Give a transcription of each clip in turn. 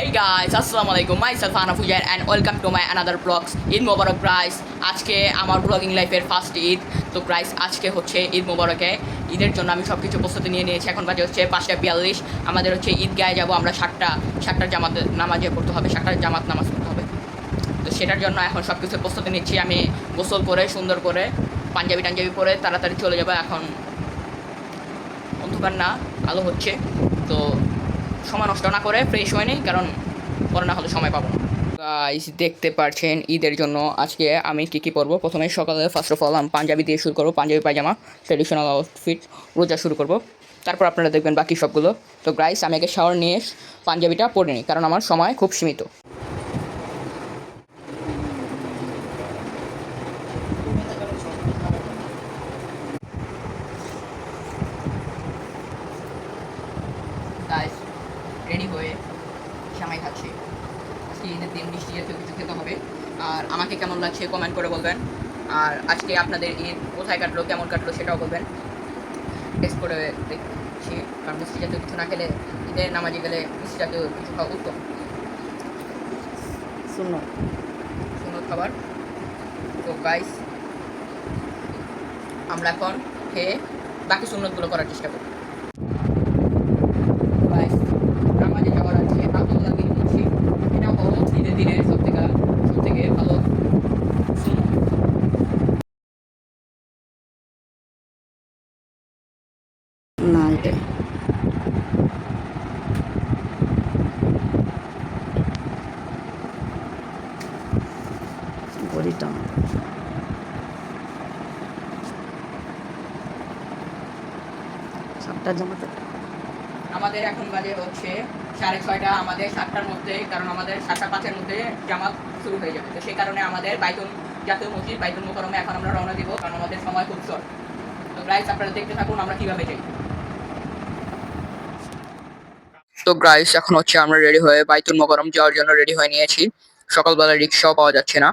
Hey guys, আসসালামু আলাইকুম, myself Hana Fujair and welcome to my another vlogs. Eid Mubarak guys. আজকে আমার ব্লগিং লাইফের ফার্স্ট ঈদ। তো গাইস আজকে হচ্ছে ঈদ মোবারকে। ঈদের জন্য আমি সব কিছু প্রস্তুতি নিয়ে নিয়েছি। এখন বাজে হচ্ছে 5:42। আমাদের হচ্ছে ঈদগাহে যাব, আমরা সাতটার জামাত নামাজে পড়তে হবে, 7টার জামাত নামাজ পড়তে হবে। তো সেটার জন্য এখন সব কিছু প্রস্তুতি নিচ্ছি। আমি গোসল করে সুন্দর করে পাঞ্জাবি পরে তাড়াতাড়ি চলে যাবো। এখন অন্ধকার না, আলো হচ্ছে। তো সময় নষ্ট না করে ফ্রেশ হয়ে নেই, কারণ পরে না হলে সময় পাবো না। গাইস দেখতে পাচ্ছেন ঈদের জন্য আজকে আমি কী পরবো। প্রথমে সকালে ফার্স্ট অফ অল আমি পাঞ্জাবি দিয়ে শুরু করবো, পাঞ্জাবি পায়জামা ট্রেডিশনাল আউটফিট রোজা শুরু করবো। তারপর আপনারা দেখবেন বাকি সবগুলো। তো গাইস আমি আগে শাওয়ার নিয়ে পাঞ্জাবিটা পরে নিই, কারণ আমার সময় খুব সীমিত। গাইস রেডি হয়ে সামাই খাচ্ছি। আজকে ঈদের দিন মিষ্টি জাতীয় কিছু খেতে হবে। আর আমাকে কেমন লাগছে কমেন্ট করে বলবেন। আর আজকে আপনাদের ঈদ কোথায় কাটলো, কেমন কাটলো সেটাও বলবেন। টেস্ট করে দেখছি, কারণ মিষ্টি জাতীয় কিছু না খেলে ঈদের নামাজে গেলে মিষ্টি জাতীয় কিছু খাওয়া উত্তম। সুন্নত খাবার। তো গাইস আমরা এখন খেয়ে বাকি সুন্নতগুলো করার চেষ্টা করি। গাইস নামাজে যাওয়ার আছে আব্দুল্লাহ বিন মুন্সি, এটা হলো ঈদের দিনের সব থেকে ভালো সুন্নত। না এটাই বড়িটা সাতটা জামাতে আমাদের এখন বাজে হচ্ছে 6:30। আমাদের 7টার মধ্যে, কারণ আমাদের 7:05-এর মধ্যে জামাত শুরু হয়ে যাবে। তো সেই কারণে আমাদের জাতীয় মসজিদ বাইতুল মোকাররমে এখন আমরা রওনা দিব, কারণ আমাদের সময় খুব শর্ট। তো গাইস আপনারা দেখতে থাকুন আমরা কিভাবে যাই। তো গাইস এখন হচ্ছে আমরা রেডি হয়ে বাইতুল মোকাররম যাওয়ার জন্য রেডি হয়ে নিয়েছি। সকালবেলা রিক্সাও পাওয়া যাচ্ছে না,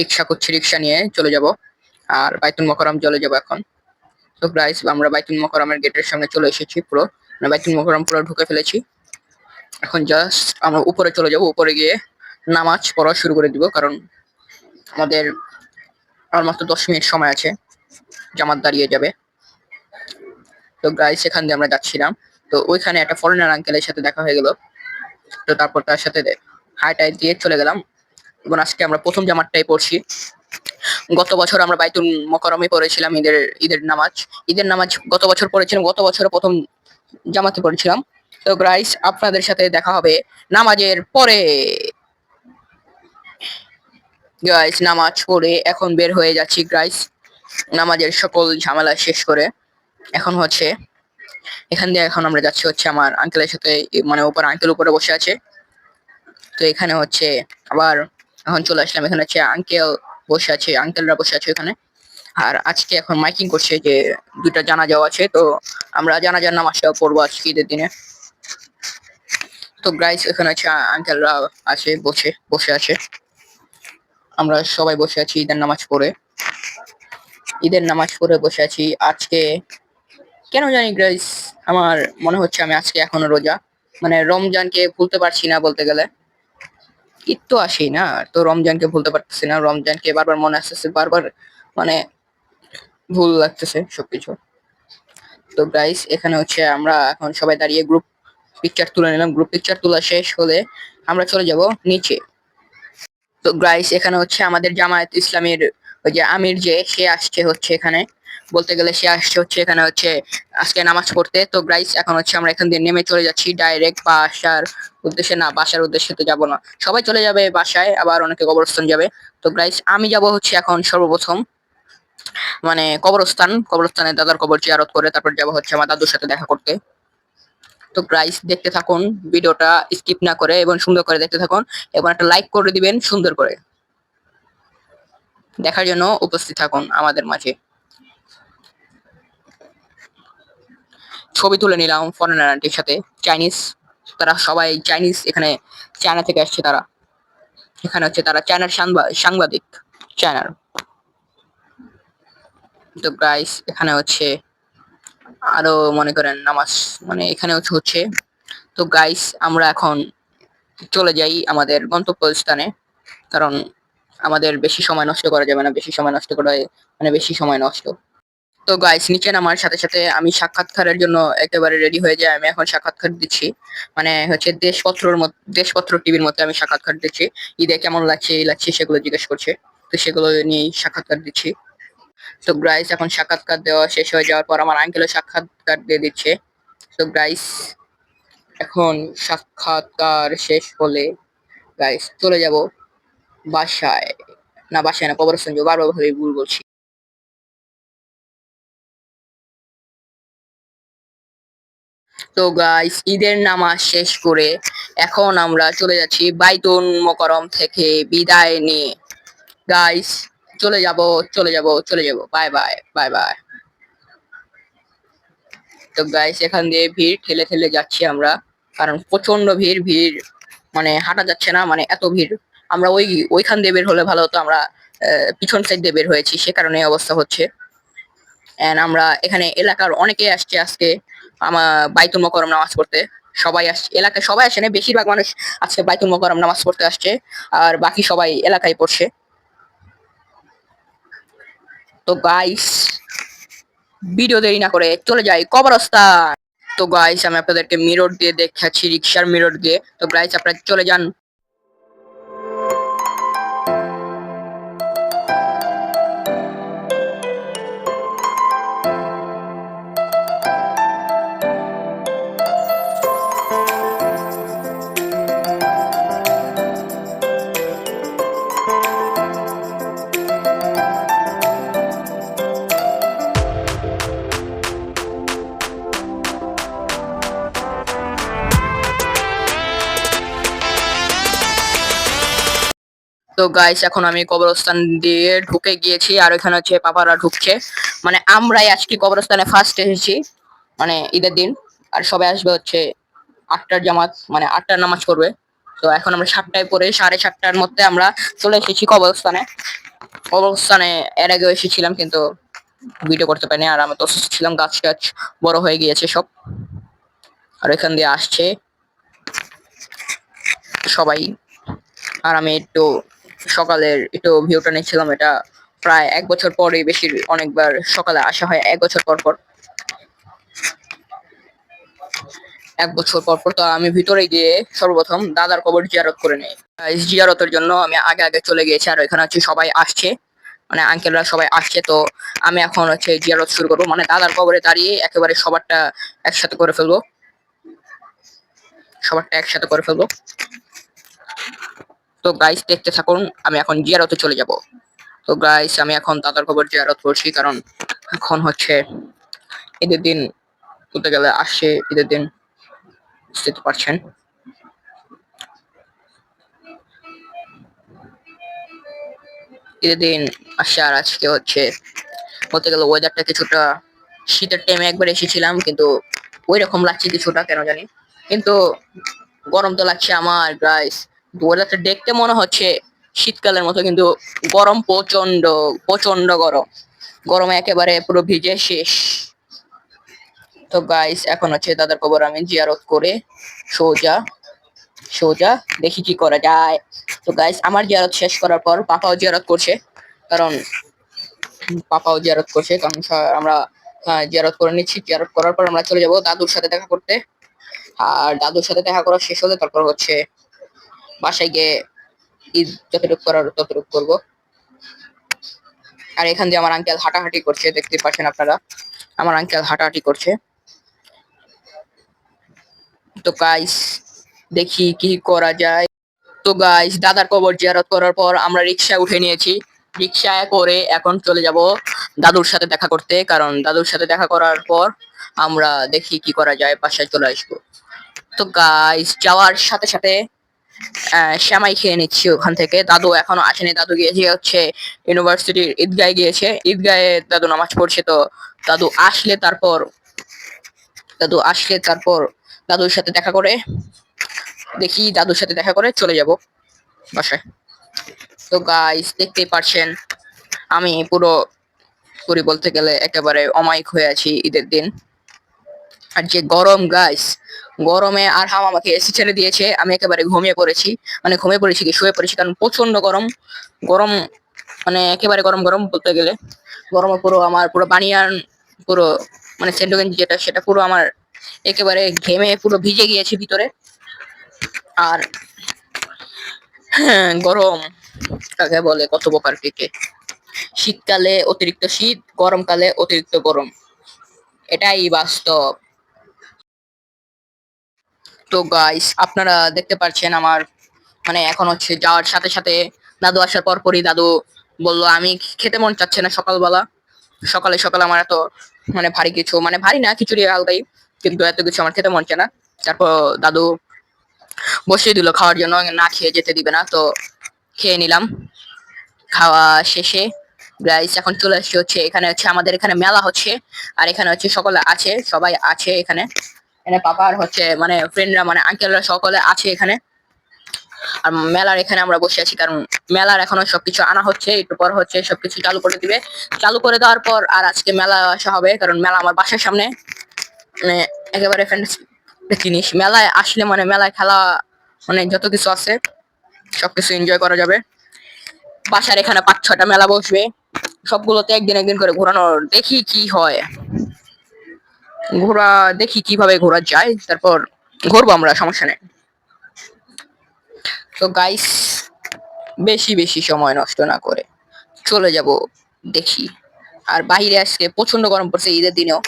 রিক্সা করছি, রিক্সা নিয়ে চলে যাব আর বাইতুল মোকাররম চলে যাব এখন। তো গাইস আমরা বাইতুল মোকাররমের গেটের সামনে চলে এসেছি, পুরো বাইতুল মোকাররম পুরো ঢুকে ফেলেছি। এখন জাস্ট আমরা উপরে চলে যাব, উপরে গিয়ে নামাজ পড়া শুরু করে দিব, কারণ আমাদের আর মাত্র 10 মিনিট সময় আছে, জামাত দাঁড়িয়ে যাবে। তো গাইস সেখান দিয়ে আমরা যাচ্ছিলাম, তো ওইখানে একটা ফরেনার আঙ্কেলের সাথে দেখা হয়ে গেল। তো তারপর তার সাথে হাই টাই দিয়ে চলে গেলাম। এবং আজকে আমরা প্রথম জামাতটাই পড়ছি। গত বছর আমরা বাইতুল মোকাররমে পড়েছিলাম ঈদের নামাজ গত বছর পড়েছিলাম, গত বছর প্রথম জামাতে পড়েছিলাম। তো গাইস আপনাদের সাথে দেখা হবে নামাজের পরে। গাইস নামাজ পড়ে এখন বের হয়ে যাচ্ছি গাইস, নামাজের সকল ঝামেলা শেষ করে। এখন হচ্ছে এখান দিয়ে এখন আমরা যাচ্ছি হচ্ছে আমার আঙ্কেলের সাথে, মানে উপর আঙ্কেল উপরে বসে আছে। তো এখানে হচ্ছে আবার এখন চলে আসলাম, এখানে হচ্ছে আঙ্কেল বসে আছে, আঙ্কেলরা বসে আছে এখানে। আর আজকে এখন মাইকিং করছে যে দুইটা জানাজাও আছে, তো আমরা জানাজার নামাজটাও পড়বো আজকে ঈদের দিনে। তো গাইস এখানে হচ্ছে আঙ্কেলরা আছে, বসে আছে, আমরা সবাই বসে আছি ঈদের নামাজ পড়ে বসে আছি আজকে। কেন জানি গাইস আমার মনে হচ্ছে আমি আজকে এখনো রোজা, মানে রমজানকে ভুলতে পারছি না বলতে গেলে। ঈদ তো আসেই না, তো রমজানকে ভুলতে পারতেছি না, রমজানকে বারবার মনে আসতেছে, বারবার মানে ভুল লাগতেছে সবকিছু। তো গাইস এখানে হচ্ছে আমরা এখন সবাই দাঁড়িয়ে গ্রুপ পিকচার তুলে নিলাম। গ্রুপ পিকচার তোলা শেষ হলে আমরা চলে যাব নিচে। তো গাইস এখানে হচ্ছে আমাদের জামায়াত ইসলামীর ওই যে আমির, যে সে আসছে হচ্ছে এখানে, বলতে গেলে সে আসছে হচ্ছে এখানে হচ্ছে আজকে নামাজ পড়তে। তো গাইস এখন হচ্ছে আমরা এখান দিয়ে নেমে চলে যাচ্ছি ডাইরেক্ট বাসার উদ্দেশ্যে। না, বাসার উদ্দেশ্যে তো যাবো না, সবাই চলে যাবে বাসায়, আবার অনেকে কবরস্থান যাবে। তো গাইস আমি যাব হচ্ছে এখন সর্বপ্রথম মানে কবরস্থানে দাদার কবর জিয়ারত করে তারপর যাব হচ্ছে আমার দাদুর সাথে দেখা করতে। তো গাইস দেখতে থাকুন ভিডিওটা স্কিপ না করে এবং সুন্দর করে দেখতে থাকুন, এবং একটা লাইক করে দিবেন, সুন্দর করে দেখার জন্য উপস্থিত থাকুন আমাদের মাঝে। ছবি তুলে নিলাম ফরেনার আন্টির সাথে, চাইনিজ, তারা সবাই চাইনিজ, এখানে চায়না থেকে আসছে তারা। এখানে হচ্ছে তারা চায়নার সাংবাদিক, চায়নার। তো গাইস এখানে হচ্ছে আরো মনে করেন নামাজ, মানে এখানে হচ্ছে। তো গাইস আমরা এখন চলে যাই আমাদের গন্তব্যস্থানে, কারণ আমাদের বেশি সময় নষ্ট করা যাবে না, বেশি সময় নষ্ট করা মানে বেশি সময় নষ্ট। তো গাইস নিচে নামার সাথে সাথে আমি সাক্ষাৎকারের জন্য একেবারে রেডি হয়ে যাই। আমি এখন সাক্ষাৎকার দিচ্ছি, মানে হচ্ছে দেশপত্র টিভির মধ্যে আমি সাক্ষাৎকার দিচ্ছি। ঈদে কেমন লাগছে এই লাগছে সেগুলো জিজ্ঞেস করছে, তো সেগুলো নিয়েই সাক্ষাৎকার দিচ্ছি। তো গাইস এখন সাক্ষাৎকার দেওয়া শেষ হয়ে যাওয়ার পর আমার আঙ্কেলও সাক্ষাৎকার দিয়ে দিচ্ছে। তো গাইস এখন সাক্ষাৎকার শেষ হলে গাইস চলে যাব বাসায়। না বাসায় না, কবরস্থান যাবো, বারবার ভাবে ভুল বলছি। তো গাইস ঈদের নামাজ শেষ করে এখন আমরা চলে যাচ্ছি বাইতুল মোকাররম থেকে বিদায় নিয়ে। গাইস চলে যাব, চলে যাব, চলে যাব, বাই বাই, বাই বাই। তো গাইস এখান দিয়ে ভিড় ঠেলে ঠেলে যাচ্ছি আমরা, কারণ প্রচন্ড ভিড়, ভিড় মানে হাঁটা যাচ্ছে না, মানে এত ভিড়। আমরা ওইখান দিয়ে বের হলে ভালো হতো, আমরা পিছন সাইড দিয়ে বের হয়েছি, সে কারণে এই অবস্থা হচ্ছে। এন্ড আমরা এখানে এলাকার অনেকে আসছে আজকে আমার বাইতুল মোকাররম নামাজ পড়তে। সবাই আসছে, এলাকায় সবাই আসে না, বেশিরভাগ মানুষ আজকে বাইতুল মোকাররম নামাজ পড়তে আসছে, আর বাকি সবাই এলাকায় পড়ছে। তো গাইস ভিডিও দেরি না করে চলে যাই কবরস্থান। তো গাইস আমি আপনাদেরকে মিরর দিয়ে দেখাচ্ছি, রিক্সার মিরর দিয়ে। তো গাইস আপনারা চলে যান। তো গাইস এখন আমি কবরস্থান দিয়ে ঢুকে গিয়েছি, আর এখানে হচ্ছে পাপারা ঢুকছে। মানে আমরাই আজকে কবরস্থানে ফার্স্ট এসেছি, মানে ঈদের দিন। আর সবাই আসবে হচ্ছে 8টার জামাত, মানে 8টার নামাজ পড়বে। তো এখন আমরা 7টায় পরে 7:30টার মধ্যে আমরা চলে এসেছি কবরস্থানে। কবরস্থানে এর আগেও এসেছিলাম কিন্তু ভিডিও করতে পারিনি, আর আমি তো অসুস্থ ছিলাম, গাছ টাছ বড় হয়ে গিয়েছে সব। আর এখান দিয়ে আসছে সবাই, আর আমি একটু সকালের একটু ভিউটা নিচ্ছিলাম। এটা প্রায় 1 বছর পরে, বেশি অনেকবার সকালে আসা হয় 1 বছর পর পর। 1 বছর পর পর তো আমি ভিতরে গিয়ে সর্বপ্রথম দাদার কবর জিয়ারত করে নেই। জিয়ারতের জন্য আমি আগে আগে চলে গিয়েছি, আর এখানে হচ্ছে সবাই আসছে, মানে আঙ্কেলরা সবাই আসছে। তো আমি এখন হচ্ছে জিয়ারত শুরু করবো, মানে দাদার কবরে দাঁড়িয়ে একেবারে সবারটা একসাথে করে ফেলবো, সবারটা একসাথে করে ফেলবো। তো গাইস দেখতে থাকুন, আমি এখন জিয়ারতে চলে যাব। তো গাইস আমি এখন দাদার কবর জিয়ারত করছি, কারণ এখন হচ্ছে ঈদের দিন, বলতে গেলে আসছে ঈদের দিন, বুঝতে তো পারছেন। ঈদের দিন আসছে, আর আজকে হচ্ছে বলতে গেলে ওয়েদারটা কিছুটা শীতের টাইমে একবার এসেছিলাম, কিন্তু ওই রকম লাগছে কিছুটা কেন জানি, কিন্তু গরম তো লাগছে আমার গাইস। ওয়েদারটা দেখতে মনে হচ্ছে শীতকালের মতো, কিন্তু গরম প্রচন্ড, প্রচন্ড গরম, গরমে একেবারে পুরো ভিজে শেষ। তো গাইস এখন হচ্ছে দাদার কবর আমি জিয়ারত করে সোজা সোজা দেখি কি করা যায়। তো গাইস আমার জিয়ারত শেষ করার পর পাপাও জিয়ারত করছে, কারণ আমরা জিয়ারত করে নিচ্ছি। জিয়ারত করার পর আমরা চলে যাব দাদুর সাথে দেখা করতে, আর দাদুর সাথে দেখা করা শেষ হলে তারপর হচ্ছে বাসায় গিয়ে ঈদ যতটুকু করার ততটুকু করবো। আর এখান দিয়ে আমার আঙ্কেল হাঁটাহাঁটি করছে, দেখতে পাচ্ছেন আপনারা, আমার আঙ্কেল হাঁটাহাঁটি করছে। তো গাইস দেখি কি করা যায়। তো গাইস দাদার কবর জিয়ারত করার পর আমরা রিক্সায় উঠে নিয়েছি, রিক্সায় করে এখন চলে যাব দাদুর সাথে দেখা করতে, কারণ দাদুর সাথে দেখা করার পর আমরা দেখি কি করা যায়, বাসায় চলে আসবো। তো গাইস যাওয়ার সাথে সাথে শ্যামাই খেয়ে নিচ্ছি ওখান থেকে। দাদু এখনো আসেনি, দাদু গিয়েছে হচ্ছে ইউনিভার্সিটির ঈদগায় গিয়েছে, ঈদগায়ে দাদু নামাজ পড়ছে। তো দাদু আসলে তারপর দাদু আসলে তারপর দাদুর সাথে দেখা করে, দেখি দাদুর সাথে দেখা করে চলে যাব বাসায়। তো গাইস দেখতেই পারছেন আমি পুরো পুরি বলতে গেলে একেবারে অমায়িক হয়ে আছি ঈদের দিন। আর যে গরম গাইস, গরমে আর আমাকে এসি ছেড়ে দিয়েছে, আমি একেবারে ঘুমিয়ে পড়েছি। মানে ঘুমিয়ে পড়েছি কি শুয়ে পড়েছি, কারণ প্রচন্ড গরম। গরম মানে একেবারে গরম গরম বলতে গেলে। গরমে পুরো আমার পুরো বানিয়ান পুরো মানে সেন্ডো গেঞ্জি যেটা সেটা পুরো আমার একেবারে ঘেমে পুরো ভিজে গিয়েছে ভিতরে। আর হ্যাঁ, গরম কাকে বলে কত প্রকার থেকে। শীতকালে অতিরিক্ত শীত, গরমকালে অতিরিক্ত গরম, এটাই বাস্তব। তো গাইস আপনারা দেখতে পাচ্ছেন আমার মানে এখন হচ্ছে যাওয়ার সাথে সাথে দাদু আসার পর পরই দাদু বলল আমি খেতে মন চাচ্ছে না সকালবেলা। সকালে সকালে আমার এত মানে ভারী কিছু, মানে ভারী না, খিচুড়ি হালকাই, কিন্তু এত কিছু আমার খেতে মন চায় না। তারপর দাদু বসিয়ে দিল খাওয়ার জন্য, না খেয়ে যেতে দিবে না, তো খেয়ে নিলাম। খাওয়া শেষে গাইস এখন চলে আসছে হচ্ছে এখানে হচ্ছে আমাদের এখানে মেলা হচ্ছে। আর এখানে হচ্ছে সকলে আছে, সবাই আছে এখানে। এখানে পাপার হচ্ছে মানে ফ্রেন্ডরা মানে আঙ্কেলরা সকলে আছে এখানে। আর মেলার এখানে আমরা বসে আছি, কারণ মেলার এখনো সবকিছু আনা হচ্ছে, একটু পর হচ্ছে সবকিছু চালু করে দিবে। চালু করে দেওয়ার পর আর আজকে মেলা আসা হবে, কারণ মেলা আমার বাসার সামনে। মানে একেবারে ফ্রেন্ডস জিনিস, মেলায় আসলে মানে মেলায় খেলা মানে যত কিছু আছে সবকিছু এনজয় করা যাবে। বাসার এখানে 5-6টা মেলা বসবে, সবগুলোতে একদিন একদিন করে ঘোরানোর দেখি কি হয়। ঘোরা দেখি কিভাবে ঘোরা যায়, তারপর ঘুরবো আমরা, সমস্যা নেই। তো গাইস বেশি বেশি সময় নষ্ট না করে চলে যাব দেখি। আর বাইরে আজকে প্রচন্ড গরম পড়ছে ঈদের দিনেও।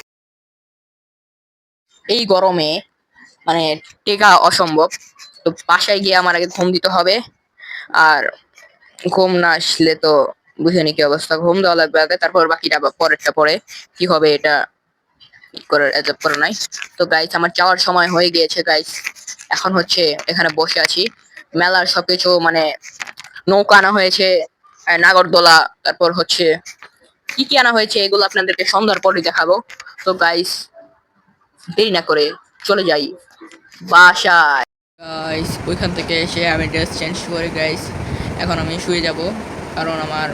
এই গরমে মানে টেকা অসম্ভব। তো বাসায় গিয়ে আমার আগে ঘুম দিতে হবে। আর ঘুম না আসলে তো বুঝেনি কি অবস্থা, ঘুম দেওয়া লাগবে আগে, তারপর বাকিটা পরেরটা পরে কি হবে এটা করার এত করে নাই। তো গাইস আমার যাওয়ার সময় হয়ে গিয়েছে গাইস, এখন হচ্ছে এখানে বসে আছি। মেলার সবকিছু মানে নৌকা আনা হয়েছে, নাগরদোলা, তারপর হচ্ছে কি কি আনা হয়েছে এগুলো আপনাদেরকে সন্ধ্যার পরে দেখাবো। তো গাইস দেরি না করে চলে যাই বাসায়। গাইস ওইখান থেকে এসে আমি ড্রেস চেঞ্জ করে গাইস এখন আমি শুয়ে যাব, কারণ আমার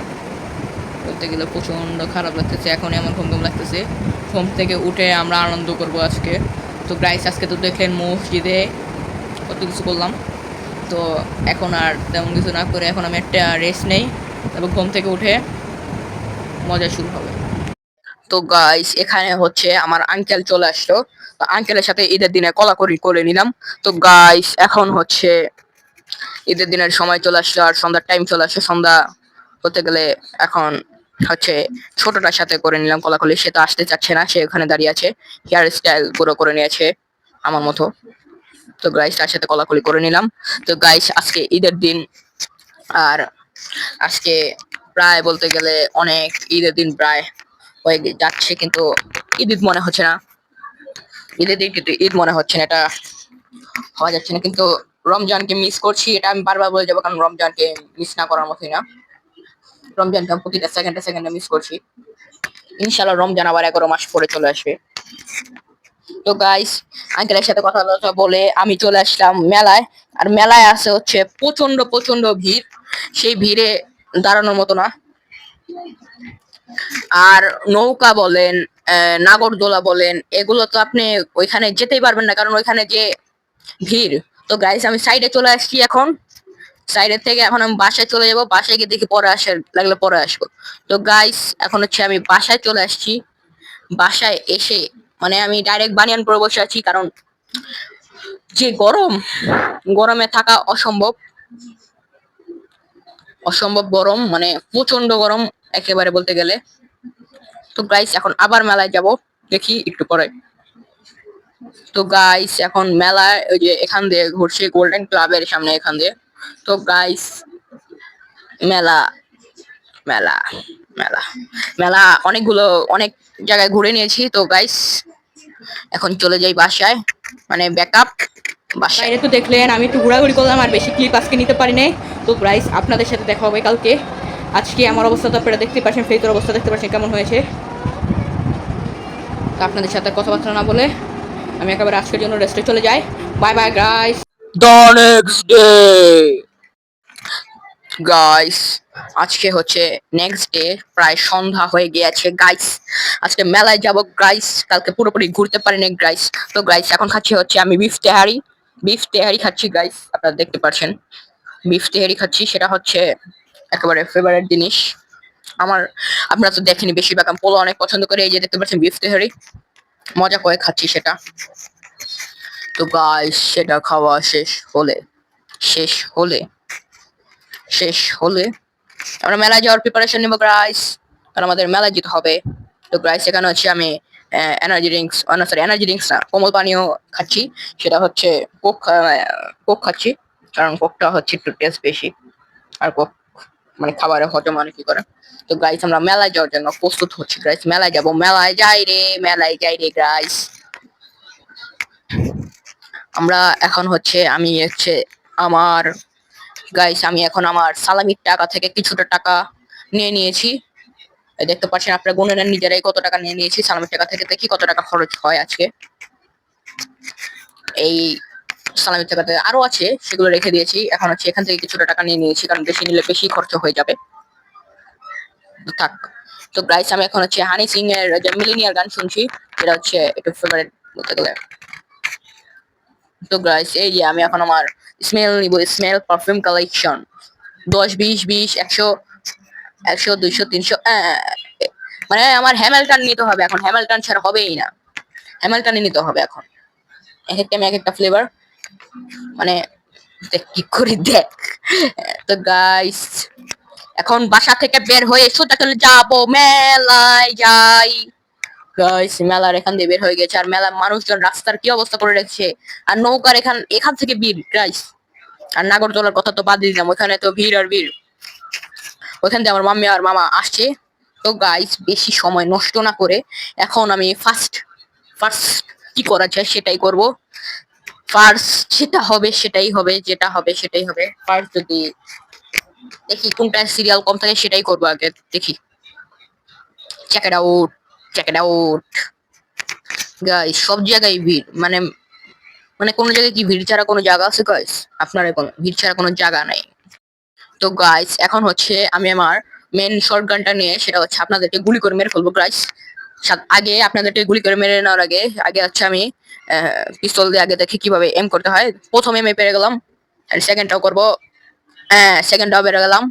বলতে গেলে প্রচন্ড খারাপ লাগতেছে, এখনই আমার ঘুম ঘুম লাগতেছে। ঘুম থেকে উঠে আমরা আনন্দ করব আজকে। তো গাইস আজকে তো দেখলেন মসজিদে কত কিছু করলাম। তো এখন আর তেমন কিছু না করে এখন আমি একটা রেস্ট নেই, তারপর ঘুম থেকে উঠে মজা শুরু হবে। তো গাইস এখানে হচ্ছে আমার আঙ্কেল চলে আসলো, তো আঙ্কেলের সাথে ঈদের দিনে কলাকরি করে নিলাম। তো গাইস এখন হচ্ছে ঈদের দিনের সময় চলে আসলো, আর সন্ধ্যার টাইম চলে আসলো। সন্ধ্যা হতে গেলে এখন হচ্ছে ছোটটার সাথে করে নিলাম কলাকলি। সে তো আসতে চাচ্ছে না, সে ওখানে দাঁড়িয়ে আছে, হেয়ার স্টাইল পুরো করে নিয়েছে আমার মতো। তো গাইস তার সাথে কলাকলি করে নিলাম। তো গাইস আজকে ঈদের দিন, আর আজকে প্রায় বলতে গেলে অনেক ঈদের দিন প্রায় হয়ে যাচ্ছে, কিন্তু ঈদ ঈদ মনে হচ্ছে না। ঈদের দিন কিন্তু ঈদ মনে হচ্ছে না, এটা হওয়া যাচ্ছে না। কিন্তু রমজানকে মিস করছি, এটা আমি বারবার বলে যাবো, কারণ রমজানকে মিস না করার মতোই না। রমজানকে আমি প্রতিটা সেকেন্ডে সেকেন্ডে মিস করছি। ইনশাল্লাহ রমজান আবার 11 মাস পরে চলে আসবে। তো গাইস আঙ্কেলের সাথে কথা বলে আমি চলে আসলাম মেলায়। আর মেলায় আছে হচ্ছে প্রচন্ড প্রচন্ড ভিড়, সেই ভিড়ে দাঁড়ানোর মতো না। আর নৌকা বলেন, নাগরদোলা বলেন, এগুলো তো আপনি ওইখানে যেতেই পারবেন না, কারণ ওইখানে যে ভিড়। তো গাইস আমি সাইডে চলে আসছি এখন, সাইডের থেকে এখন আমি বাসায় চলে যাব, বাসায় গিয়ে দেখি পরে আসে লাগলে পরে আসবো। তো গাইস এখন হচ্ছে আমি বাসায় চলে আসছি। বাসায় এসে মানে আমি ডাইরেক্ট বানিয়ান পরে বসে আছি, কারণ যে গরম, গরমে থাকা অসম্ভব, অসম্ভব গরম, মানে প্রচন্ড গরম একেবারে বলতে গেলে। তো গাইস এখন আবার মেলায় যাব দেখি একটু পরে। তো গাইস এখন মেলায় ওই যে এখান দিয়ে ঘুরছি গোল্ডেন ক্লাবের সামনে এখান দিয়ে। তো গাইস মেলা মেলা মেলা মেলা অনেকগুলো অনেক জায়গায় ঘুরে নিয়েছি। তো গাইস এখন চলে যাই বাসায়, মানে ব্যাকআপ বাসায়। বাইরে তো দেখলেন আমি একটু ঘোরাঘুরি করলাম, আর বেশি ক্লিপ আজকে নিতে পারি নাই। তো গাইস আপনাদের সাথে দেখা হবে কালকে। আজকে আমার অবস্থা তো আপনারা দেখতে পাচ্ছেন, ফেইতের অবস্থা দেখতে পাচ্ছেন কেমন হয়েছে। তো আপনাদের সাথে কথাবার্তা না বলে আমি একেবারে আজকের জন্য রেস্টে চলে যাই। Bye bye guys. The next day, guys আজকে হচ্ছে নেক্সট ডে, প্রায় সন্ধ্যা হয়ে গিয়েছে গাইস। আজকে মেলায় যাব গাইস, কালকে পুরোপুরি ঘুরতে পারিনি গাইস। তো গাইস এখন খাচ্ছি হচ্ছে আমি বিফ তেহারি খাচ্ছি গাইস, আপনারা দেখতে পাচ্ছেন বিফ তেহারি খাচ্ছি, সেটা হচ্ছে একেবারে ফেভারিট জিনিস আমার। আপনারা তো দেখেনি, বেশিরভাগ আমি পোলো অনেক পছন্দ করে, এই যে দেখতে পাচ্ছেন বিফ তেহারি, মজা করে খাচ্ছি সেটা। তো গাইস সেটা খাওয়া শেষ হলে শেষ হলে আমরা মেলায় যাওয়ার প্রিপারেশন নিব গাইস, কারণ আমাদের মেলায় যেতে হবে। তো গাইস এখানে হচ্ছে আমি energy drinks, sorry energy drinks না, কোমল পানীয় খাচ্ছি, সেটা হচ্ছে কোক খাচ্ছি, কারণ কোকটা হচ্ছে একটু টেস্ট বেশি, আর কোক মানে খাবারে হজম অনেক কি করে। তো গাইস আমরা মেলায় যাওয়ার জন্য প্রস্তুত হচ্ছি গাইস, মেলায় যাব, মেলায় যাই রে গাইস। আমরা এখন হচ্ছে আমি হচ্ছে আমার গাইস, আমি এখন আমার সালামির টাকা থেকে কিছুটা টাকা নিয়ে নিয়েছি, এই দেখতে পাচ্ছেন, আপনারা গুনে নেন নিজেরাই কত টাকা নিয়ে নিয়েছি সালামির টাকা থেকে, দেখি কত টাকা খরচ হয় আজকে। এই সালামির টাকাতে আরো আছে, সেগুলো রেখে দিয়েছি, এখন হচ্ছে এখান থেকে কিছুটা টাকা নিয়ে নিয়েছি, কারণ বেশি নিলে বেশি খরচ হয়ে যাবে। তো থাক। তো গাইস আমি এখন হচ্ছে হানি সিং এর যে মিলিনিয়ার গান শুনছি, এটা হচ্ছে একটু ফেভারিট বলতে গেলে। তো গাইস এই যে আমি এখন আমার স্মেল নিব, স্মেল পারফিউম কালেকশন 10 20 20 100 100 200 300, মানে আমার হ্যামিল্টন নিতে হবে এখন, হ্যামিল্টন ছাড়া হবেই না, হ্যামিল্টনই নিতে হবে এখন। এক একটা আমি এক একটা ফ্লেভার, মানে দেখ কি করি দেখ। তো গাইস এখন বাসা থেকে বের হয়ে সোজা চলে যাবো মেলায় যাই গাইস। মেলার এখান দিয়ে বের হয়ে গেছে, আর মেলার মানুষজন রাস্তার কি অবস্থা করে রেখেছে, আর নৌকার এখান থেকে ভিড় গাইস। আর নাগরদোলার কথা তো বাদ দিলাম, ওখানে তো ভিড় আর ভিড়, ওখান দিয়ে আমার মাম্মি আর মামা আসছে। তো গাইস বেশি সময় নষ্ট না করে এখন আমি ফার্স্ট ফার্স্ট কি করা যায় সেটাই করব। ফার্স্ট যেটা হবে সেটাই হবে, যেটা হবে সেটাই হবে। ফার্স্ট যদি দেখি কোনটা সিরিয়াল কম থাকে সেটাই করবো আগে, দেখি। Check it out, check it out guys, সব জায়গায় ভিড়, মানে মানে কোনো জায়গায় কি ভিড় ছাড়া কোনো জায়গা আছে গাইস? আপনার কোনো ভিড় ছাড়া কোনো জায়গা নাই। তো গাইস এখন হচ্ছে আমি আমার মেন শর্ট গানটা নিয়ে, সেটা হচ্ছে আপনাদেরকে গুলি করে মেরে ফেলবো গাইস। আগে আপনাদেরকে গুলি করে মেরে নেওয়ার আগে আগে হচ্ছে আমি পিস্তল দিয়ে আগে দেখি কিভাবে এম করতে হয়। প্রথম এমে পেরে গেলাম, আর সেকেন্ডটাও করবো, সেকেন্ডটাও পেরে গেলাম,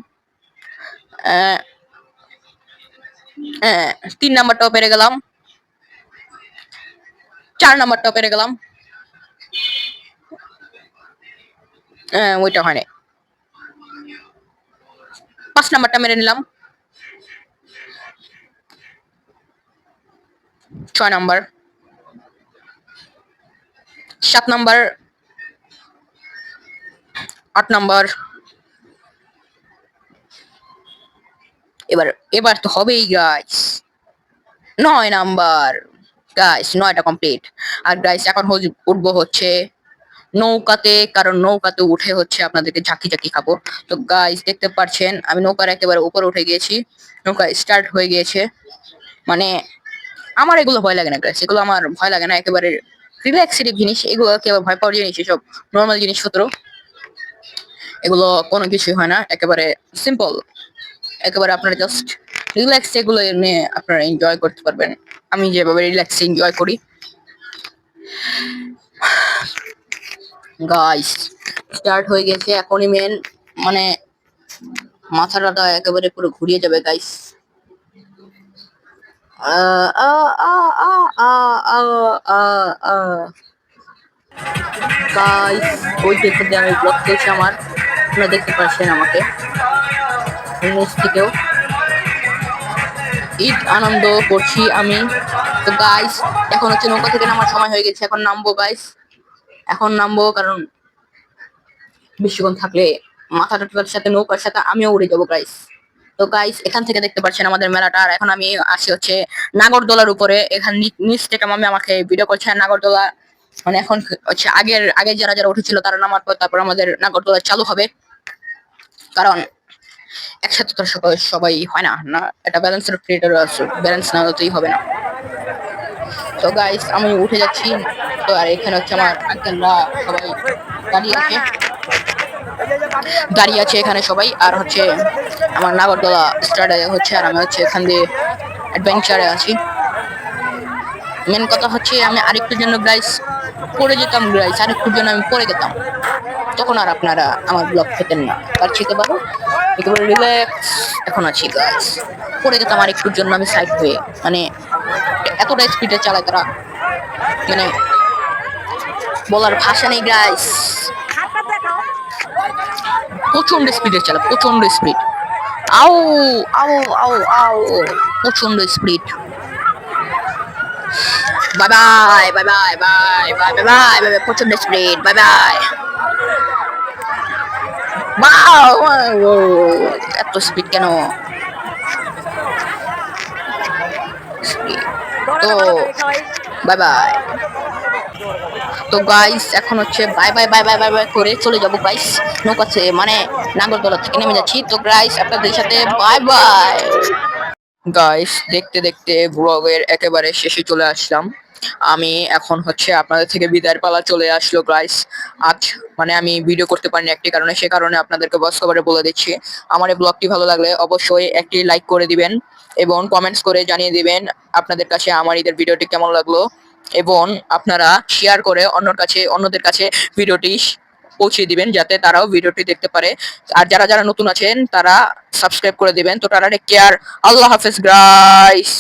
3 নাম্বারটাও পেরে গেলাম, 4 নাম্বারটাও পেরে গেলাম, ওইটা হয়নি, 5 নাম্বারটা মেরে নিলাম, 6 নাম্বার, 7 নাম্বার, 8 নাম্বার, এবার এবার তো হবেই গাইস, 9 নাম্বার গাইস, 9টা কমপ্লিট। আর গাইস এখন উঠবো হচ্ছে নৌকাতে, কারণ নৌকাতে উঠে হচ্ছে আপনাদেরকে ঝাঁকি ঝাঁকি খাবো। তো গাইস দেখতে পাচ্ছেন আমি নৌকার একেবারে উপরে উঠে গিয়েছি, নৌকা স্টার্ট হয়ে গিয়েছে। মানে আমার এগুলো ভয় লাগে না গাইস, এগুলো আমার ভয় লাগে না, একেবারে রিল্যাক্সেটিভ জিনিস, এগুলো কেবল ভয় পাওয়ার জিনিস, এসব নর্মাল জিনিসপত্র, এগুলো কোনো কিছুই হয় না, একেবারে সিম্পল, একেবারে আপনারা জাস্ট রিল্যাক্স এগুলো নিয়ে আপনারা এনজয় করতে পারবেন, আমি যেভাবে রিল্যাক্স এনজয় করি গাইস। স্টার্ট হয়ে গেছে, এখনই মেন মানে মাথাটা একেবারে পুরো ঘুরিয়ে যাবে গাইস। গাইস ওই যে আমি ব্লক পেয়েছি আমার, আপনারা দেখতে পাচ্ছেন আমাকে নিচ থেকেও ঈদ আনন্দ করছি আমি। তো গাইস এখন হচ্ছে নৌকা থেকে নামার সময় হয়ে গেছে, এখন নামবো গাইস, এখন নামবো, কারণ বেশিক্ষণ থাকলে মাথাটার সাথে নৌকার সাথে আমিও উড়ে যাবো গাইস। তো গাইস এখান থেকে দেখতে পাচ্ছেন আমাদের মেলাটা, আর এখন আমি আসি হচ্ছে নাগরদোলার উপরে, এখানে নিচ থেকে মামি আমাকে ভিডিও করছে। নাগরদোলা মানে এখন হচ্ছে আগের আগে যারা যারা উঠেছিল তারা নামার পর তারপর আমাদের নাগরদোলা চালু হবে, কারণ একসাথে তো সবাই হয় না, না এটা ব্যালেন্সের ক্রিয়েটর আছে, ব্যালেন্স না হতেই হবে না। তো গাইস আমি উঠে যাচ্ছি, তো আর এখানে হচ্ছে আমার আঙ্কেলরা সবাই দাঁড়িয়ে আছে। দাঁড়িয়ে আছে এখানে সবাই, আর হচ্ছে আমার নাগরদোলা স্টার্টে হচ্ছে, আর আমি হচ্ছে এখান দিয়ে অ্যাডভেঞ্চারে আছি। মেন কথা হচ্ছে আমি আরেকটুর জন্য গাইস পড়ে যেতাম, গাইস আরেকটুর জন্য আমি পড়ে যেতাম, তখন আর আপনারা আমার ব্লগ পেতেন না। তার থেকে ভালো একেবারে রিল্যাক্স এখন আছি গাইস। পড়ে যেতাম আরেকটুর জন্য আমি সাইড হয়ে, মানে এতটা স্পিডে চালায় তারা, মানে বলার ভাষা নেই গাইস। প্রচন্ড স্পিডে চালা, প্রচন্ড স্পিড। আও আও আও আও, প্রচন্ড speed. Bye bye bye bye bye bye bye bye bye, প্রচন্ড স্পিড। Bye bye. এত স্পিড কেন? তো বাই বাই। তো গাইস এখন হচ্ছে bye bye bye bye bye bye করে চলে যাবো গাইস নৌকাছে, মানে নাগরদোলা থেকে নেমে যাচ্ছি। তো গাইস আপনাদের সাথে বাই বাই। গাইস দেখতে দেখতে ব্লগের একেবারে শেষে চলে আসলাম। আমি এখন হচ্ছে আপনাদের থেকে বিদায়ের পালা চলে আসলো গাইস। আজ মানে আমি ভিডিও করতে পারিনি একটি কারণে, সে কারণে আপনাদেরকে বস খবরে বলে দিচ্ছি। আমার এই ব্লগটি ভালো লাগলে অবশ্যই একটি লাইক করে দিবেন এবং কমেন্টস করে জানিয়ে দিবেন আপনাদের কাছে আমার ঈদের ভিডিওটি কেমন লাগলো, এবং আপনারা শেয়ার করে অন্যদের কাছে ভিডিওটি পৌঁছে দিবেন যাতে তারাও ভিডিওটি দেখতে পারে। আর যারা যারা নতুন আছেন তারা সাবস্ক্রাইব করে দিবেন। তো তারা কেয়ার, আল্লাহ হাফেজ গাইস।